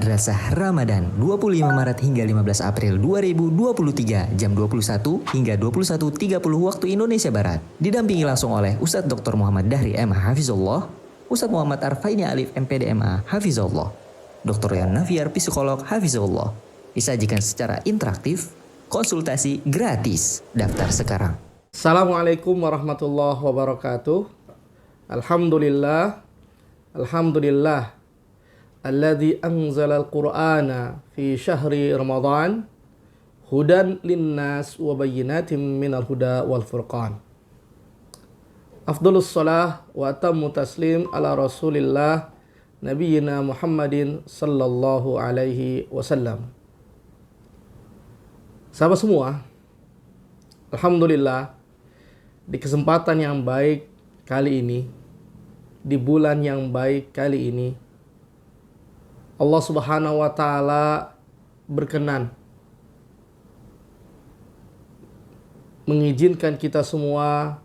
Madrasah Ramadan 25 Maret hingga 15 April 2023 jam 21 hingga 21.30 waktu Indonesia Barat. Didampingi langsung oleh Ustadz Dr. Muhammad Dahri MA Hafizullah, Ustadz Muhammad Arfaini Alif MPD MA Hafizullah, Dr. Yan Nafiar Psikolog Hafizullah. Disajikan secara interaktif, konsultasi gratis. Daftar sekarang. Assalamualaikum warahmatullahi wabarakatuh. Alhamdulillah alladzi anzalal qur'ana fi syahri Ramadan hudan linnas wa bayyinatin minal huda wal furqan. Afdhalus shalah wa atammu taslim ala Rasulillah nabiyyina Muhammadin sallallahu alaihi wasallam. Sahabat semua, alhamdulillah di kesempatan yang baik kali ini, di bulan yang baik kali ini, Allah Subhanahu wa Ta'ala berkenan mengizinkan kita semua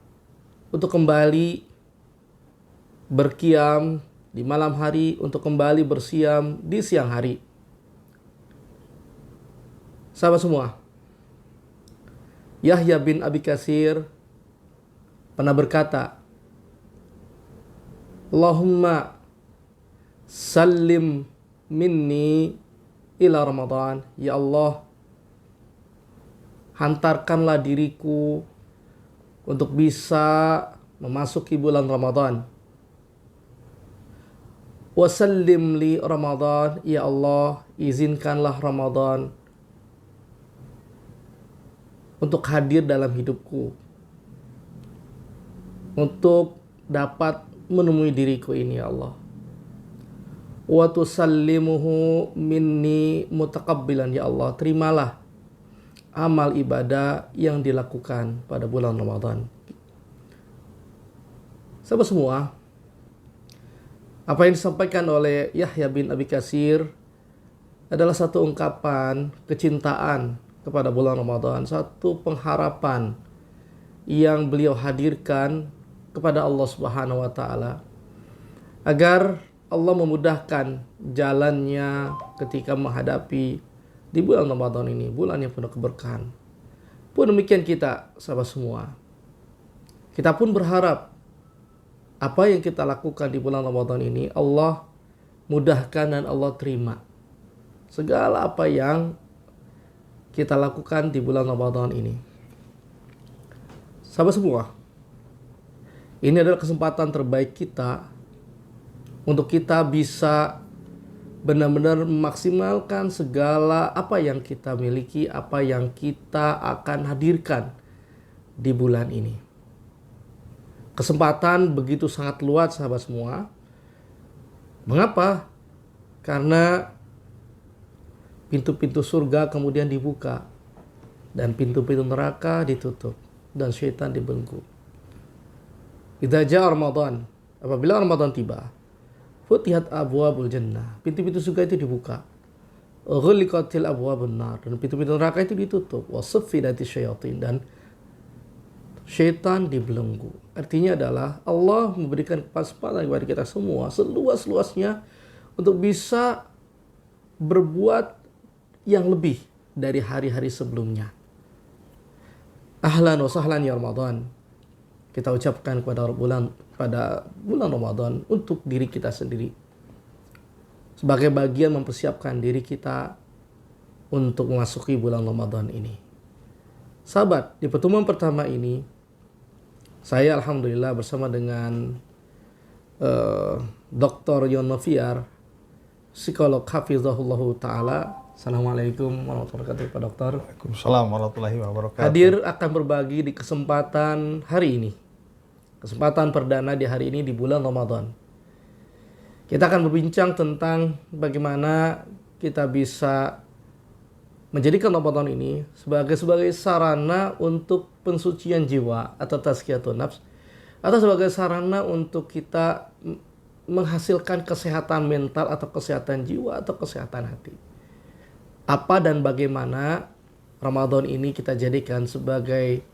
untuk kembali berqiyam di malam hari, untuk kembali bersiam di siang hari. Sahabat semua, Yahya bin Abi Katsir pernah berkata, Allahumma sallim minni ila Ramadan. Ya Allah, hantarkanlah diriku untuk bisa memasuki bulan Ramadan. Wasallim li Ramadan. Ya Allah, izinkanlah Ramadan untuk hadir dalam hidupku, untuk dapat menemui diriku ini, ya Allah. Wa tusallimuhu minni mutakabbilan. Ya Allah, terimalah amal ibadah yang dilakukan pada bulan Ramadan. Sahabat semua, apa yang disampaikan oleh Yahya bin Abi Katsir adalah satu ungkapan kecintaan kepada bulan Ramadan, satu pengharapan yang beliau hadirkan kepada Allah Subhanahu wa Ta'ala agar Allah memudahkan jalannya ketika menghadapi di bulan Ramadan ini, bulan yang penuh keberkahan. Pun demikian kita, sahabat semua, kita pun berharap apa yang kita lakukan di bulan Ramadan ini Allah mudahkan dan Allah terima. Segala apa yang kita lakukan di bulan Ramadan ini. Sahabat semua, ini adalah kesempatan terbaik kita untuk kita bisa benar-benar memaksimalkan segala apa yang kita miliki, apa yang kita akan hadirkan di bulan ini. Kesempatan begitu sangat luas, sahabat semua. Mengapa? Karena pintu-pintu surga kemudian dibuka dan pintu-pintu neraka ditutup dan syaitan dibelenggu. Idza jaa Ramadan, apabila Ramadan tiba, futihat abwabul jannah, pintu-pintu surga itu dibuka. Ghulqatil abwabun nar, dan pintu-pintu neraka itu ditutup. Wa suffidatis syayatin, dan syaitan dibelenggu. Artinya adalah Allah memberikan kesempatan kepada kita semua seluas-luasnya untuk bisa berbuat yang lebih dari hari-hari sebelumnya. Ahlan wa sahlan ya Ramadan. Kita ucapkan pada bulan Ramadan untuk diri kita sendiri, sebagai bagian mempersiapkan diri kita untuk memasuki bulan Ramadan ini. Sahabat, di pertemuan pertama ini saya alhamdulillah bersama dengan Dr. Yan Nafiar, psikolog Hafizahullah Ta'ala. Assalamualaikum warahmatullahi wabarakatuh, Pak Dokter. Waalaikumsalam warahmatullahi wabarakatuh. Hadir akan berbagi di kesempatan hari ini, kesempatan perdana di hari ini di bulan Ramadan. Kita akan berbincang tentang bagaimana kita bisa menjadikan Ramadan ini sebagai sarana untuk pensucian jiwa atau tazkiyatun nafs, atau sebagai sarana untuk kita menghasilkan kesehatan mental atau kesehatan jiwa atau kesehatan hati. Apa dan bagaimana Ramadan ini kita jadikan sebagai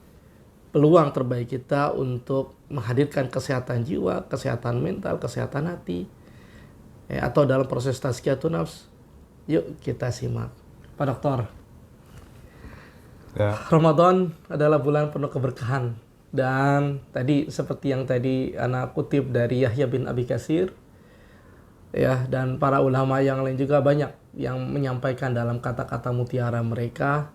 peluang terbaik kita untuk menghadirkan kesehatan jiwa, kesehatan mental, kesehatan hati, atau dalam proses tazkiyatun nafs, Yuk kita simak. Pak Dokter, Ya. Ramadan adalah bulan penuh keberkahan. Dan tadi seperti yang tadi anak kutip dari Yahya bin Abi Katsir, ya, dan para ulama yang lain juga banyak yang menyampaikan dalam kata-kata mutiara mereka,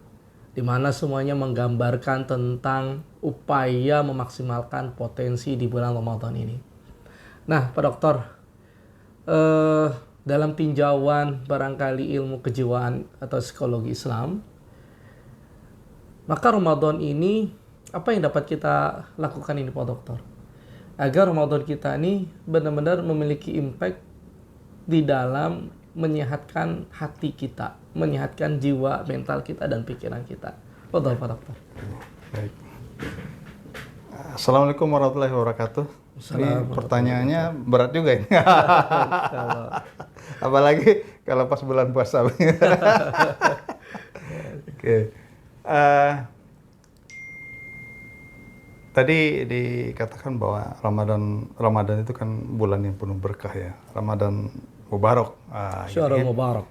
di mana semuanya menggambarkan tentang upaya memaksimalkan potensi di bulan Ramadan ini. Nah, Pak Dokter, dalam tinjauan barangkali ilmu kejiwaan atau psikologi Islam, maka Ramadan ini apa yang dapat kita lakukan ini Pak Dokter? Agar Ramadan kita ini benar-benar memiliki impact di dalam menyehatkan hati kita, menyehatkan jiwa, mental kita dan pikiran kita. Betul Pak Dokter. Baik. Assalamualaikum warahmatullahi wabarakatuh. Ini pertanyaannya berat juga ini. Apalagi kalau pas bulan puasa. Oke. Tadi dikatakan bahwa Ramadan itu kan bulan yang penuh berkah ya. Ramadan Mubarak. Syahrul Mubarak.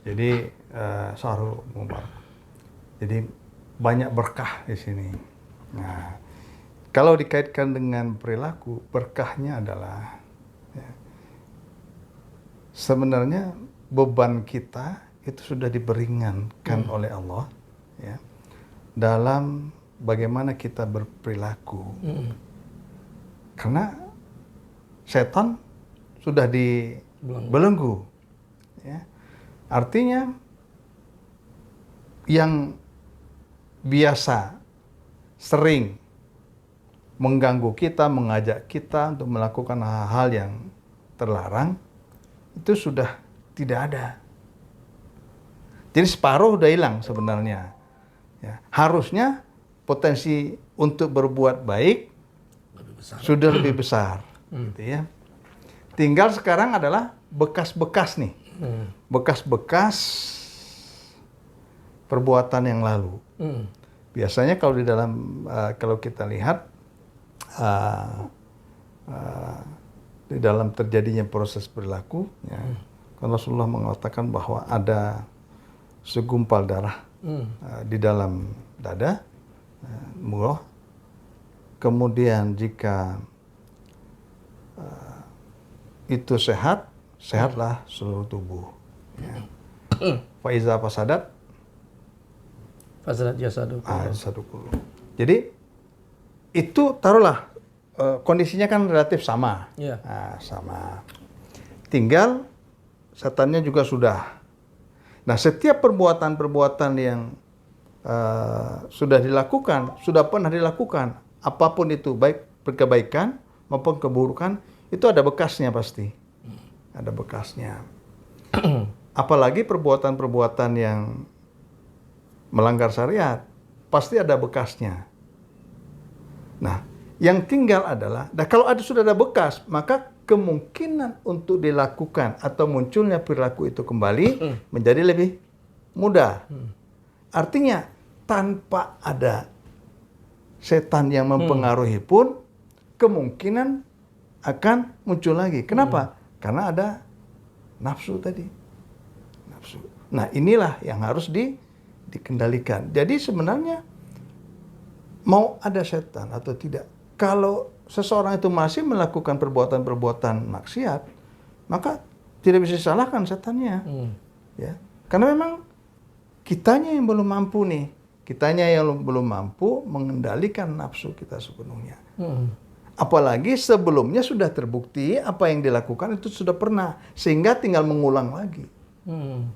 Jadi Syahrul Mubarak. Jadi banyak berkah di sini. Nah, kalau dikaitkan dengan perilaku, berkahnya adalah ya, sebenarnya beban kita itu sudah diberingankan oleh Allah ya, dalam bagaimana kita berperilaku. Karena setan sudah dibelenggu. Ya. Artinya yang biasa sering mengganggu kita, mengajak kita untuk melakukan hal-hal yang terlarang, itu sudah tidak ada. Jadi separuh udah hilang sebenarnya. Ya. Harusnya potensi untuk berbuat baik sudah lebih besar. Gitu ya. Tinggal sekarang adalah bekas-bekas nih. Bekas-bekas perbuatan yang lalu. Biasanya kalau di dalam, kalau kita lihat, di dalam terjadinya proses perilaku, ya, kan Rasulullah mengatakan bahwa ada segumpal darah di dalam dada, mulut. Kemudian jika itu sehat, sehatlah seluruh tubuh. Ya. Faiza fasadat, Fasadat jasadu. sadukulu. Jadi itu taruhlah kondisinya kan relatif sama. Iya. Nah, sama. Tinggal setannya juga sudah. Nah, setiap perbuatan-perbuatan yang sudah dilakukan, sudah pernah dilakukan, apapun itu, baik kebaikan maupun keburukan, itu ada bekasnya pasti. Ada bekasnya. Apalagi perbuatan-perbuatan yang melanggar syariat, pasti ada bekasnya. Nah, yang tinggal adalah, kalau sudah ada bekas, maka kemungkinan untuk dilakukan atau munculnya perilaku itu kembali menjadi lebih mudah. Artinya, tanpa ada setan yang mempengaruhi pun, kemungkinan akan muncul lagi. Kenapa? Karena ada nafsu tadi. Nafsu. Nah, inilah yang harus dikendalikan. Jadi sebenarnya mau ada setan atau tidak, kalau seseorang itu masih melakukan perbuatan-perbuatan maksiat, maka tidak bisa disalahkan setannya. Ya. Karena memang kitanya yang belum mampu nih. Kitanya yang belum mampu mengendalikan nafsu kita sepenuhnya. Apalagi sebelumnya sudah terbukti apa yang dilakukan itu sudah pernah. Sehingga tinggal mengulang lagi.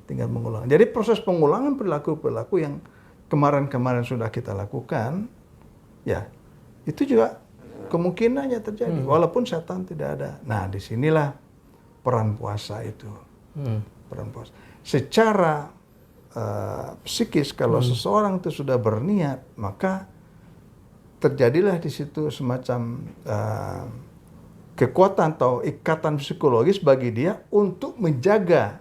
Tinggal mengulang. Jadi proses pengulangan perilaku-perilaku yang kemarin-kemarin sudah kita lakukan, ya itu juga kemungkinannya terjadi. Walaupun setan tidak ada. Nah, disinilah peran puasa itu. Peran puasa. Secara psikis, kalau seseorang itu sudah berniat, maka terjadilah di situ semacam kekuatan atau ikatan psikologis bagi dia untuk menjaga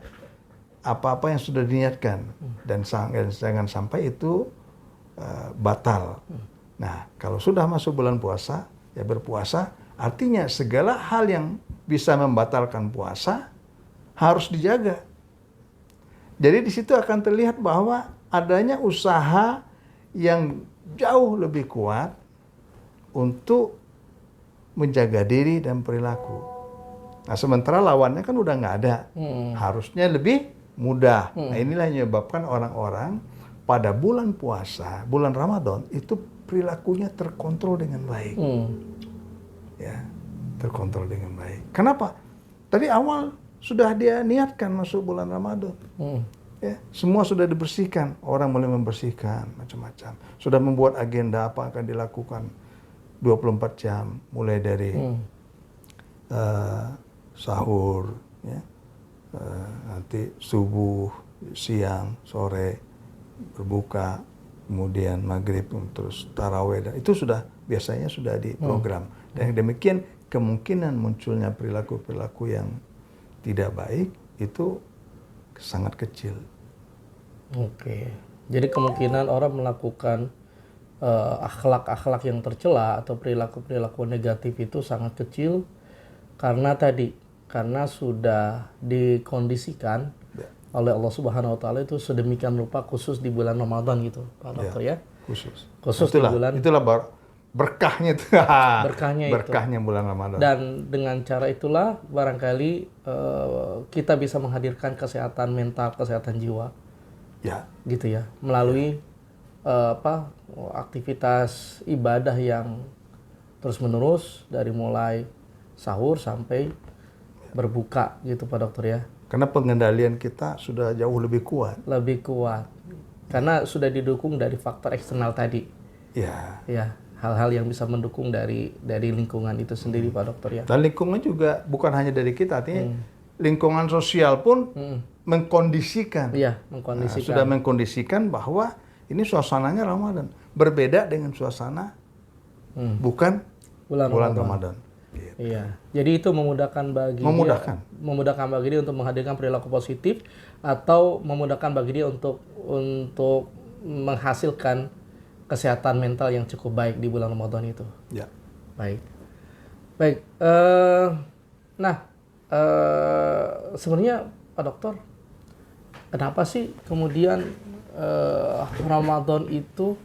apa-apa yang sudah diniatkan dan jangan sampai itu batal. Nah, kalau sudah masuk bulan puasa, ya berpuasa, artinya segala hal yang bisa membatalkan puasa harus dijaga. Jadi di situ akan terlihat bahwa adanya usaha yang jauh lebih kuat untuk menjaga diri dan perilaku. Nah, sementara lawannya kan udah nggak ada. Harusnya lebih mudah. Nah, inilah yang menyebabkan orang-orang pada bulan puasa, bulan Ramadan, itu perilakunya terkontrol dengan baik. Ya, terkontrol dengan baik. Kenapa? Dari awal sudah dia niatkan masuk bulan Ramadan. Ya, semua sudah dibersihkan. Orang mulai membersihkan macam-macam. Sudah membuat agenda apa akan dilakukan 24 jam. Mulai dari sahur, ya, nanti subuh, siang, sore, berbuka, kemudian maghrib, terus taraweh. Itu sudah biasanya sudah diprogram. Dan demikian kemungkinan munculnya perilaku-perilaku yang tidak baik itu sangat kecil. Oke, jadi kemungkinan orang melakukan akhlak-akhlak yang tercela atau perilaku-perilaku negatif itu sangat kecil karena sudah dikondisikan oleh Allah Subhanahu Wa Taala itu sedemikian rupa khusus di bulan Ramadan gitu, Pak Dokter ya. Khusus di bulan. Itulah berkahnya itu. Berkahnya bulan Ramadan. Dan dengan cara itulah barangkali kita bisa menghadirkan kesehatan mental, kesehatan jiwa. Ya. Gitu ya, melalui aktivitas ibadah yang terus-menerus dari mulai sahur sampai berbuka gitu Pak Dokter ya. Karena pengendalian kita sudah jauh lebih kuat. Lebih kuat. Karena sudah didukung dari faktor eksternal tadi. Ya. Ya, hal-hal yang bisa mendukung dari lingkungan itu sendiri Pak Dokter ya. Dan lingkungan juga bukan hanya dari kita, artinya lingkungan sosial pun mengkondisikan. Iya, mengkondisikan. Sudah mengkondisikan bahwa ini suasananya Ramadan. Berbeda dengan suasana bukan bulan Ramadan. Gitu. Iya. Jadi itu memudahkan bagi dia untuk menghadirkan perilaku positif atau memudahkan bagi dia untuk menghasilkan kesehatan mental yang cukup baik di bulan Ramadan itu. Ya. Baik. Sebenarnya Pak Dokter, kenapa sih kemudian Ramadan itu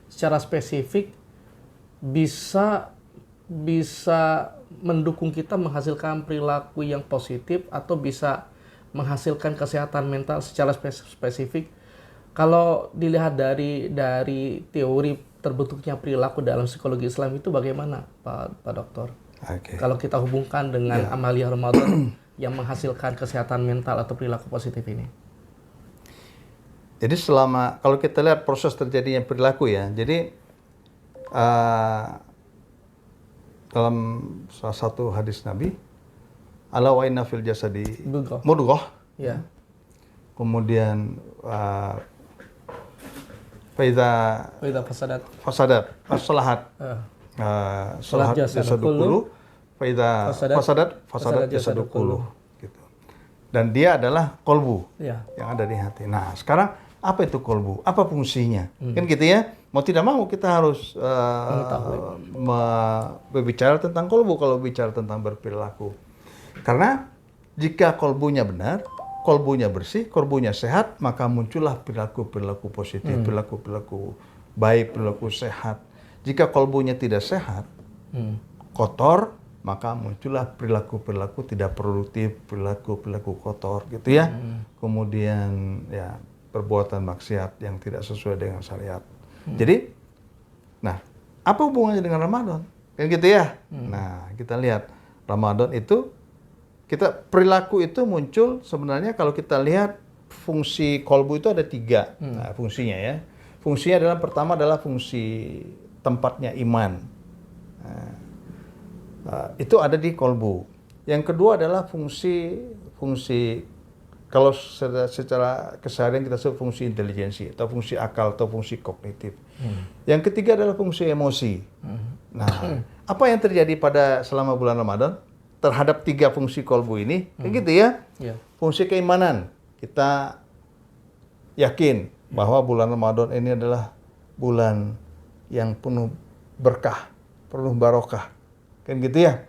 secara spesifik bisa mendukung kita menghasilkan perilaku yang positif atau bisa menghasilkan kesehatan mental secara spesifik? Kalau dilihat dari teori terbentuknya perilaku dalam psikologi Islam itu bagaimana, Pak Dokter? Okay. Kalau kita hubungkan dengan amaliyah Ramadan yang menghasilkan kesehatan mental atau perilaku positif ini. Jadi kalau kita lihat proses terjadinya perilaku ya, jadi dalam salah satu hadis Nabi, ala wa inna fil jasadi mudghah. Ya. Kemudian faida fasadat salahat jasadu kullu faida fasadat jasadu kullu gitu. Dan dia adalah kolbu yang ada di hati. Nah, sekarang apa itu kolbu? Apa fungsinya? Kan gitu ya. Mau tidak mau kita harus berbicara tentang kolbu kalau bicara tentang berperilaku. Karena jika kolbunya benar, kolbunya bersih, kolbunya sehat, maka muncullah perilaku-perilaku positif, perilaku-perilaku baik, perilaku sehat. Jika kolbunya tidak sehat, kotor, maka muncullah perilaku-perilaku tidak produktif, perilaku-perilaku kotor gitu ya. Kemudian ya perbuatan maksiat yang tidak sesuai dengan syariat. Jadi, nah, apa hubungannya dengan Ramadan? Kan gitu ya. Nah, kita lihat Ramadan itu perilaku itu muncul sebenarnya kalau kita lihat fungsi kolbu itu ada 3 fungsinya ya. Fungsinya adalah pertama adalah fungsi tempatnya iman. Itu ada di kolbu. Yang kedua adalah fungsi kalau secara keseharian kita sebut fungsi intelijensi atau fungsi akal atau fungsi kognitif. Yang ketiga adalah fungsi emosi. Nah, apa yang terjadi selama bulan Ramadan terhadap 3 fungsi kolbu ini? Gitu ya. Fungsi keimanan. Kita yakin bahwa bulan Ramadan ini adalah bulan yang penuh berkah, penuh barokah. Kan gitu ya.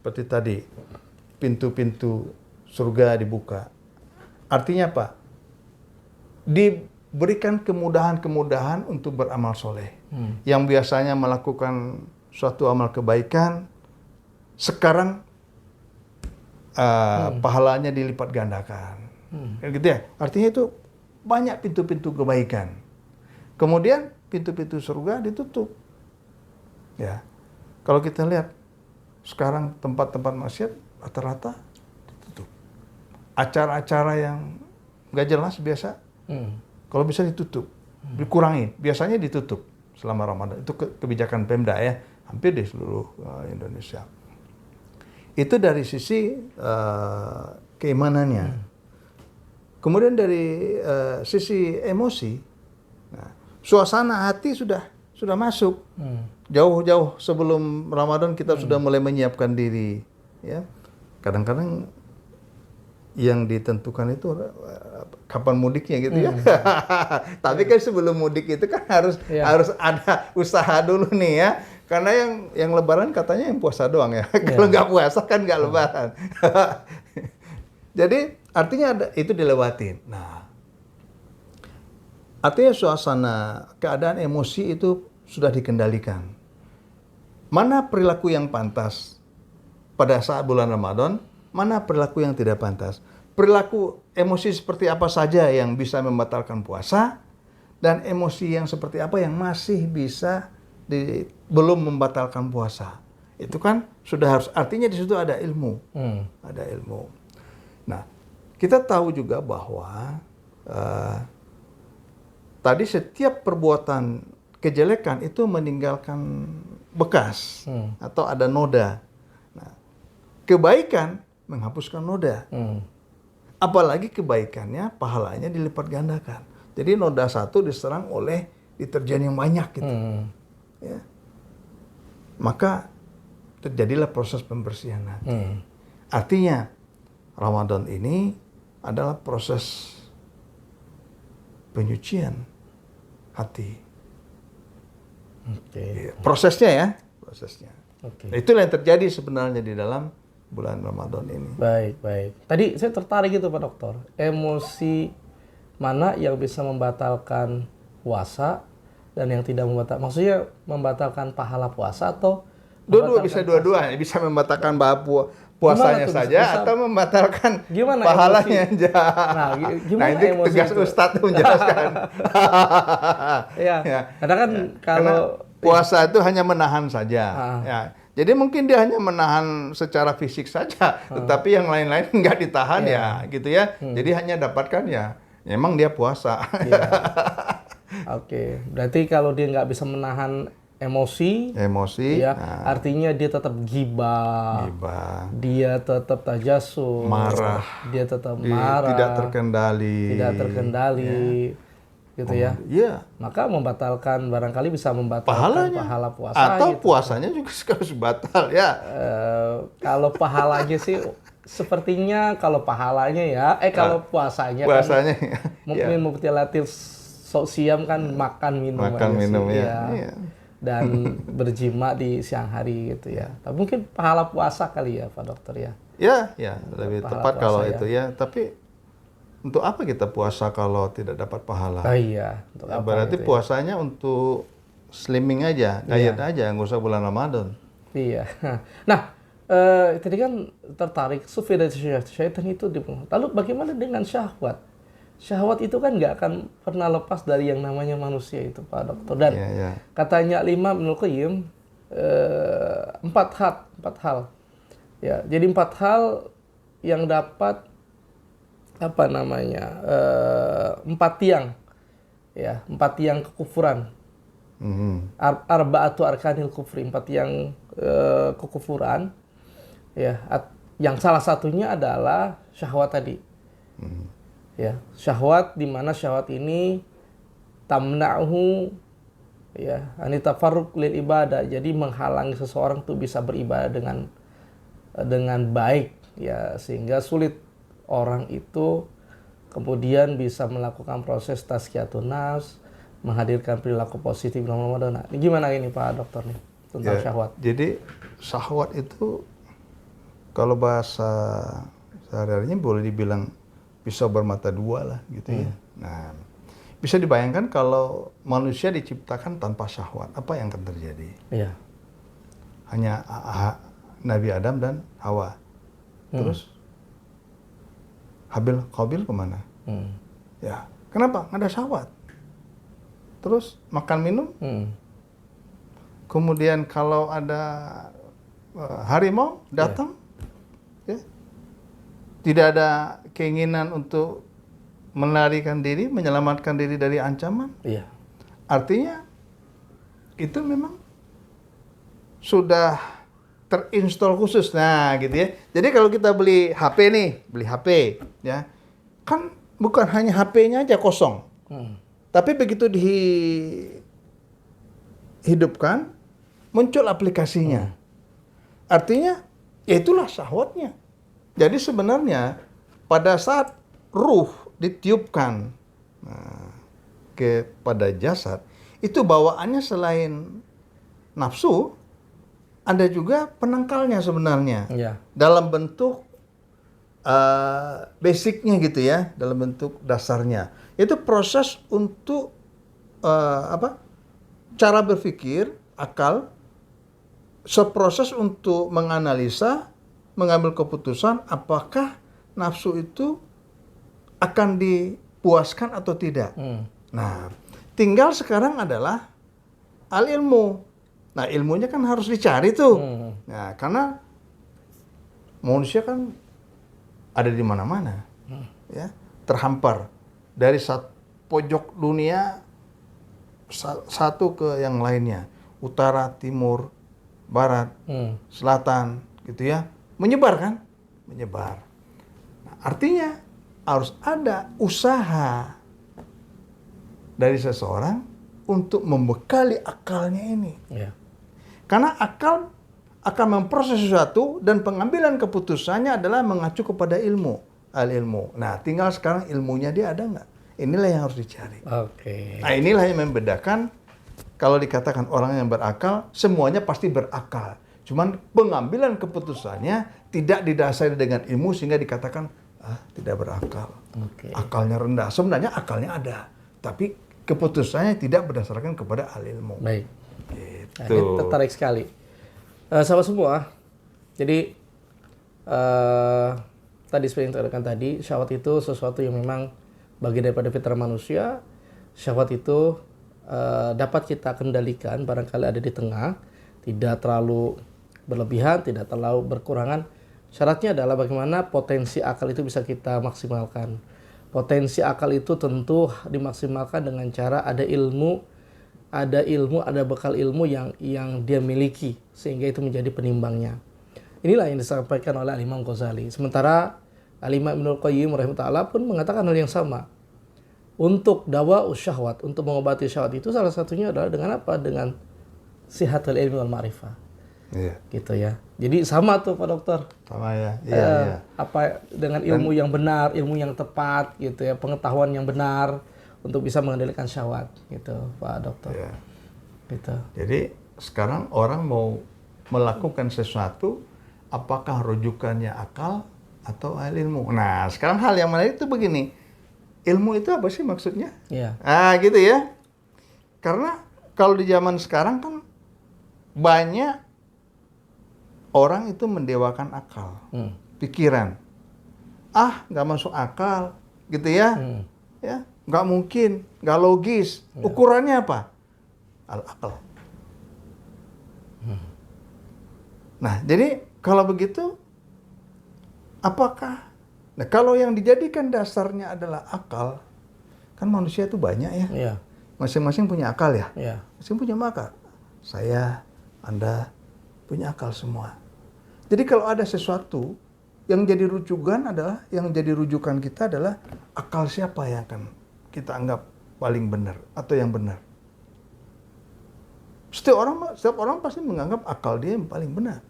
Seperti tadi, pintu-pintu surga dibuka. Artinya apa? diberikan kemudahan-kemudahan untuk beramal soleh. Yang biasanya melakukan suatu amal kebaikan, sekarang pahalanya dilipat gandakan. Gitu ya. Artinya itu banyak pintu-pintu kebaikan. Kemudian pintu-pintu surga ditutup. Ya. Kalau kita lihat sekarang tempat-tempat maksiat rata-rata ditutup. Acara-acara yang nggak jelas biasa, kalau bisa ditutup, dikurangi. Biasanya ditutup selama Ramadan. Itu kebijakan Pemda ya, hampir di seluruh Indonesia. Itu dari sisi keimanannya. Kemudian dari sisi emosi, nah, suasana hati sudah masuk. Jauh-jauh sebelum Ramadan kita sudah mulai menyiapkan diri. Ya, kadang-kadang yang ditentukan itu kapan mudiknya gitu ya. Tapi kan sebelum mudik itu kan harus ada usaha dulu nih ya. Karena yang Lebaran katanya yang puasa doang ya. Kalau nggak puasa kan nggak Lebaran. Jadi artinya itu dilewatin. Nah, artinya suasana keadaan emosi itu sudah dikendalikan. Mana perilaku yang pantas pada saat bulan Ramadan, mana perilaku yang tidak pantas. Perilaku emosi seperti apa saja yang bisa membatalkan puasa, dan emosi yang seperti apa yang masih bisa belum membatalkan puasa. Itu kan sudah harus, artinya di situ ada ilmu. Ada ilmu. Nah, kita tahu juga bahwa tadi setiap perbuatan kejelekan itu meninggalkan bekas atau ada noda. Nah, kebaikan menghapuskan noda. Apalagi kebaikannya, pahalanya dilipat gandakan. Jadi noda satu diserang oleh deterjen yang banyak gitu. Ya. Maka terjadilah proses pembersihan hati. Artinya Ramadan ini adalah proses penyucian hati. Prosesnya ya, prosesnya. Itulah yang terjadi sebenarnya di dalam bulan Ramadan ini. Baik. Tadi saya tertarik itu Pak Dokter. Emosi mana yang bisa membatalkan puasa dan yang tidak membatalkan? Maksudnya membatalkan pahala puasa atau dua-dua bisa dua-dua, bisa membatalkan puasanya saja atau membatalkan pahalanya aja. Nah, itu tugas Ustadz menjelaskan. Karena kan kalau puasa itu hanya menahan saja. Ya. Jadi mungkin dia hanya menahan secara fisik saja, tetapi yang lain-lain nggak ditahan ya, gitu ya. Jadi hanya dapatkan ya, memang dia puasa. Oke, berarti kalau dia nggak bisa menahan emosi, ya, artinya dia tetap gibah, dia tetap tajassus, marah, dia tetap marah, tidak terkendali, gitu ya. Maka membatalkan, barangkali bisa membatalkan pahala puasa. Atau gitu. Puasanya juga harus batal ya. Kalau pahalanya sih, sepertinya kalau pahalanya ya, kalau puasanya mungkin mubtilatil sosiam kan makan minum ya. Dan berjima di siang hari gitu ya. Tapi mungkin pahala puasa kali ya Pak Dokter ya. Ya, lebih tepat kalau itu ya. Tapi untuk apa kita puasa kalau tidak dapat pahala? Untuk apa berarti gitu puasanya untuk slimming aja, diet aja, nggak usah bulan Ramadan. Iya. Nah, tadi kan tertarik sufi dari syaitan itu dibunuh. Lalu bagaimana dengan syahwat? Syahwat itu kan nggak akan pernah lepas dari yang namanya manusia itu Pak Dokter. Dan katanya Imam Ibnul Qayyim, 4 hal. Ya, jadi 4 hal yang dapat 4 tiang, ya, 4 tiang kekufuran. Arba'atu arkanil kufri, 4 tiang kekufuran. Ya, yang salah satunya adalah syahwat tadi. Ya, syahwat, di mana syahwat ini tamna'hu ya anitafarruq lil ibadah, jadi menghalangi seseorang tuh bisa beribadah dengan baik ya, sehingga sulit orang itu kemudian bisa melakukan proses tazkiyatun nafs, menghadirkan perilaku positif dalam Ramadan. Nah, ini gimana ini Pak Dokter nih tentang syahwat? Jadi syahwat itu kalau bahasa sehari-harinya boleh dibilang pisau bermata dua lah gitu ya. Nah, Bisa dibayangkan kalau manusia diciptakan tanpa syahwat, apa yang akan terjadi? Iya. Hanya Nabi Adam dan Hawa. Terus Habil Qabil kemana? Ya, kenapa? Nggak ada syahwat. Terus makan minum. Kemudian kalau ada harimau datang, ya, tidak ada keinginan untuk melarikan diri, menyelamatkan diri dari ancaman. Iya. Artinya itu memang sudah terinstall khusus. Nah, gitu ya. Jadi kalau kita beli HP nih, ya, kan bukan hanya HP-nya aja kosong. Tapi begitu dihidupkan, muncul aplikasinya. Artinya, ya itulah syahwatnya. Jadi sebenarnya pada saat ruh ditiupkan kepada jasad, itu bawaannya selain nafsu, ada juga penangkalnya sebenarnya. Iya. Dalam bentuk basicnya gitu ya, dalam bentuk dasarnya. Itu proses untuk cara berpikir, akal, seproses untuk menganalisa, mengambil keputusan apakah nafsu itu akan dipuaskan atau tidak. Nah, tinggal sekarang adalah al-ilmu. Nah, ilmunya kan harus dicari tuh. Nah, karena manusia kan ada di mana-mana, ya, terhampar dari pojok dunia satu ke yang lainnya, utara, timur, barat, selatan, gitu ya, menyebar kan, menyebar. Nah, artinya harus ada usaha dari seseorang untuk membekali akalnya ini. Iya. Karena akal akan memproses sesuatu dan pengambilan keputusannya adalah mengacu kepada ilmu, al-ilmu. Nah, tinggal sekarang ilmunya dia ada nggak? Inilah yang harus dicari. Oke. Nah, inilah yang membedakan kalau dikatakan orang yang berakal, semuanya pasti berakal. Cuman pengambilan keputusannya tidak didasari dengan ilmu sehingga dikatakan tidak berakal. Oke. Akalnya rendah. Sebenarnya akalnya ada, tapi keputusannya tidak berdasarkan kepada al-ilmu. Baik. Gitu. Nah, ini tertarik sekali. Sahabat semua, jadi tadi seperti yang dikatakan tadi, syahwat itu sesuatu yang memang bagian daripada fitrah manusia. Syahwat itu dapat kita kendalikan, barangkali ada di tengah, tidak terlalu berlebihan, tidak terlalu berkurangan. Syaratnya adalah bagaimana potensi akal itu bisa kita maksimalkan. Potensi akal itu tentu dimaksimalkan dengan cara ada ilmu, ada bekal ilmu yang dia miliki sehingga itu menjadi penimbangnya. Inilah yang disampaikan oleh Imam Ghazali. Sementara Imam Ibnul Qayyim rahimahullah pun mengatakan hal yang sama. Untuk dawa syahwat, untuk mengobati syahwat itu salah satunya adalah dengan apa? Dengan sihatul ilmi wal ma'rifah. Iya. Gitu ya. Jadi sama tuh Pak Dokter. Sama ya. Iya. Apa dengan ilmu yang benar, ilmu yang tepat gitu ya, pengetahuan yang benar untuk bisa mengendalikan syahwat gitu, Pak Dokter. Iya. Gitu. Jadi sekarang orang mau melakukan sesuatu, apakah rujukannya akal atau ilmu? Nah, sekarang hal yang menarik itu begini. Ilmu itu apa sih maksudnya? Iya. Gitu ya. Karena kalau di zaman sekarang kan banyak orang itu mendewakan akal, pikiran. Nggak masuk akal, gitu ya. Ya, nggak mungkin, nggak logis. Ukurannya apa? Al-akal. Nah, jadi kalau begitu, apakah? Nah, kalau yang dijadikan dasarnya adalah akal, kan manusia itu banyak ya. Iya. Masing-masing punya akal ya. Iya. Masing punya akal. Saya, Anda punya akal semua. Jadi kalau ada sesuatu yang jadi rujukan kita adalah akal siapa yang akan kita anggap paling benar atau yang benar. Setiap orang pasti menganggap akal dia yang paling benar.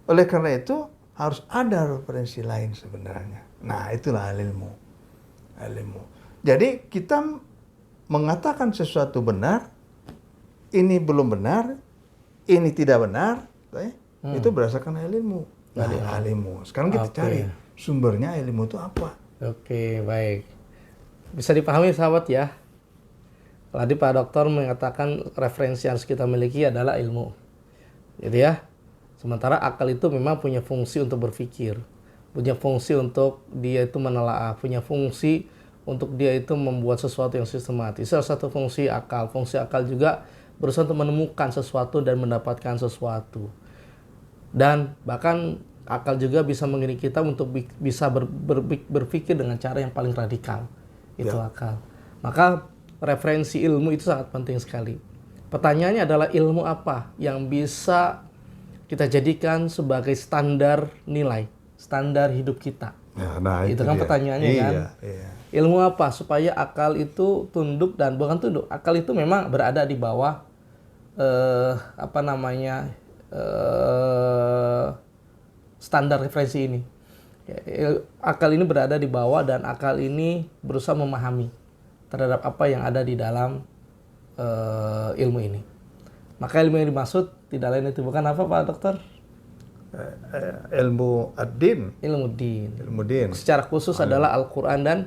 Oleh karena itu harus ada referensi lain sebenarnya. Nah, itulah ilmu. Jadi kita mengatakan sesuatu benar, ini belum benar, ini tidak benar, itu berdasarkan ilmu. Ilmu. Sekarang kita cari sumbernya ilmu itu apa. Oke, baik. bisa dipahami sahabat ya. Tadi Pak Dokter mengatakan referensi yang harus kita miliki adalah ilmu. Gitu ya. Sementara akal itu memang punya fungsi untuk berpikir. Punya fungsi untuk dia itu menelaah. Punya fungsi untuk dia itu membuat sesuatu yang sistematis. Salah satu fungsi akal. Fungsi akal juga berusaha untuk menemukan sesuatu dan mendapatkan sesuatu. Dan bahkan akal juga bisa mengiring kita untuk bisa berpikir dengan cara yang paling radikal. Itu akal. Maka referensi ilmu itu sangat penting sekali. Pertanyaannya adalah ilmu apa yang bisa kita jadikan sebagai standar nilai, standar hidup kita. Ya, nah, itu kan dia. Pertanyaannya kan. Iya. Ilmu apa supaya akal itu tunduk dan bukan tunduk. Akal itu memang berada di bawah standar referensi ini. Akal ini berada di bawah dan akal ini berusaha memahami terhadap apa yang ada di dalam ilmu ini. Maka ilmu yang dimaksud tidak lain itu bukan apa Pak Dokter? Ilmu ad-din. Ilmu din. Ilmu din. Secara khusus adalah Al-Quran dan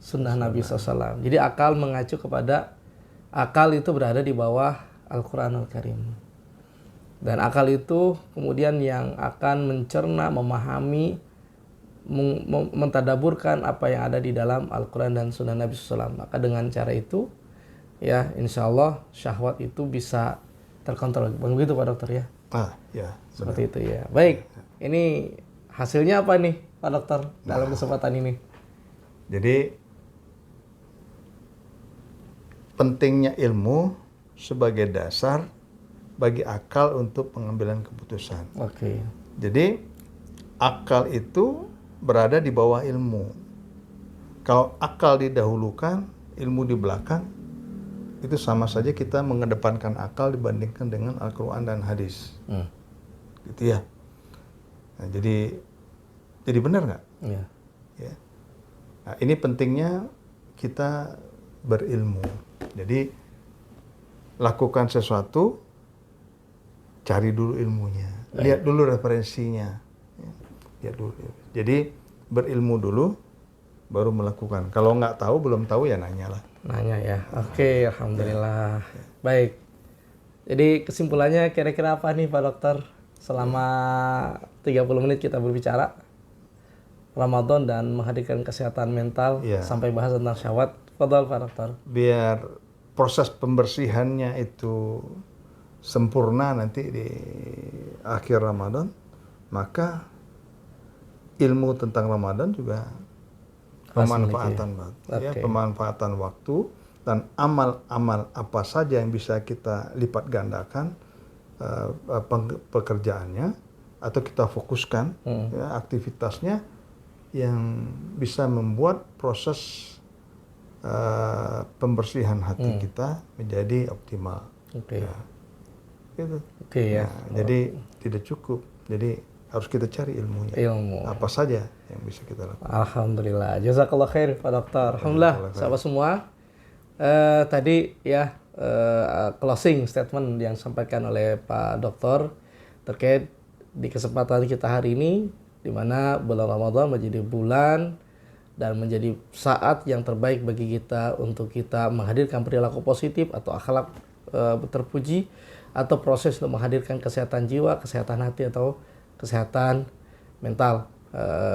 Sunnah Nabi SAW. Jadi akal mengacu kepada akal itu berada di bawah Al-Quran Al-Karim. Dan akal itu kemudian yang akan mencerna, memahami, mentadaburkan apa yang ada di dalam Al-Quran dan Sunnah Nabi SAW. Maka dengan cara itu, ya insya Allah syahwat itu bisa terkontrol. Begitu Pak Dokter ya? Ya. Seperti itu ya. Baik, ini hasilnya apa nih Pak Dokter dalam kesempatan ini? Jadi pentingnya ilmu sebagai dasar bagi akal untuk pengambilan keputusan. Oke. Jadi akal itu berada di bawah ilmu. Kalau akal didahulukan, ilmu di belakang, itu sama saja kita mengedepankan akal dibandingkan dengan Al-Quran dan hadis. Gitu ya. Nah, jadi benar nggak? Iya. Ya. Nah, ini pentingnya kita berilmu. Jadi lakukan sesuatu, cari dulu ilmunya, lihat dulu referensinya, lihat dulu. Jadi berilmu dulu, baru melakukan. Kalau nggak tahu, belum tahu ya nanya lah. Nanya ya. Oke, alhamdulillah. Baik. Jadi kesimpulannya kira-kira apa nih Pak Dokter? Selama 30 menit kita berbicara Ramadan dan menghadirkan kesehatan mental sampai bahas tentang syahwat. Fadhal Pak Dokter. Biar proses pembersihannya itu sempurna nanti di akhir Ramadan, maka ilmu tentang Ramadan juga pemanfaatan pemanfaatan waktu dan amal-amal apa saja yang bisa kita lipat gandakan pekerjaannya atau kita fokuskan ya, aktivitasnya yang bisa membuat proses pembersihan hati kita menjadi optimal. Oke. Ya. Gitu. Oke ya. Jadi tidak cukup. Jadi harus kita cari ilmunya. Ilmu. Apa saja yang bisa kita lakukan. Alhamdulillah. Jazakallah khair Pak Dokter. Alhamdulillah. Sahabat semua. Tadi ya closing statement yang disampaikan oleh Pak Dokter terkait di kesempatan kita hari ini, di mana bulan Ramadan menjadi bulan dan menjadi saat yang terbaik bagi kita untuk kita menghadirkan perilaku positif atau akhlak terpuji, atau proses untuk menghadirkan kesehatan jiwa, kesehatan hati, atau kesehatan mental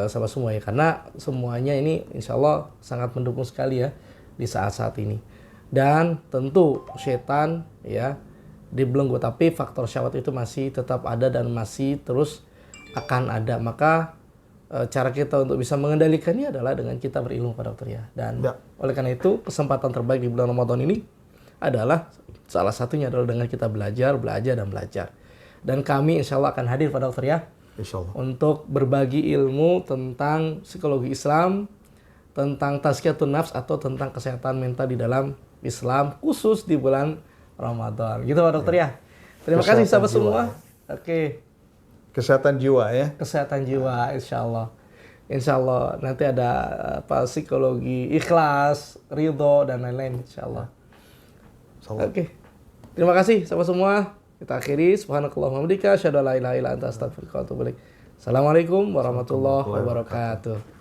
sahabat semua ya. Karena semuanya ini insya Allah sangat mendukung sekali ya di saat-saat ini. Dan tentu setan ya dibelenggu, tapi faktor syahwat itu masih tetap ada dan masih terus akan ada. Maka cara kita untuk bisa mengendalikannya adalah dengan kita berilmu Pak Dokter ya. Dan oleh karena itu kesempatan terbaik di bulan Ramadan ini adalah salah satunya adalah dengan kita belajar. Dan kami insya Allah akan hadir Pak Dokter ya. Insya Allah. Untuk berbagi ilmu tentang psikologi Islam, tentang tazkiyatun nafs atau tentang kesehatan mental di dalam Islam khusus di bulan Ramadan. Gitu Pak Dokter ya. Terima kasih sahabat semua. Oke. Kesehatan jiwa ya. Kesehatan jiwa insya Allah. Insya Allah nanti ada psikologi ikhlas, ridho dan lain-lain insya Allah. Oke. Terima kasih sahabat semua. Kita akhiri. Subhanakallahumma wa bihamdika asyhadu an la ilaha illa anta astaghfiruka wa atubu ilaik. Assalamualaikum warahmatullahi wabarakatuh.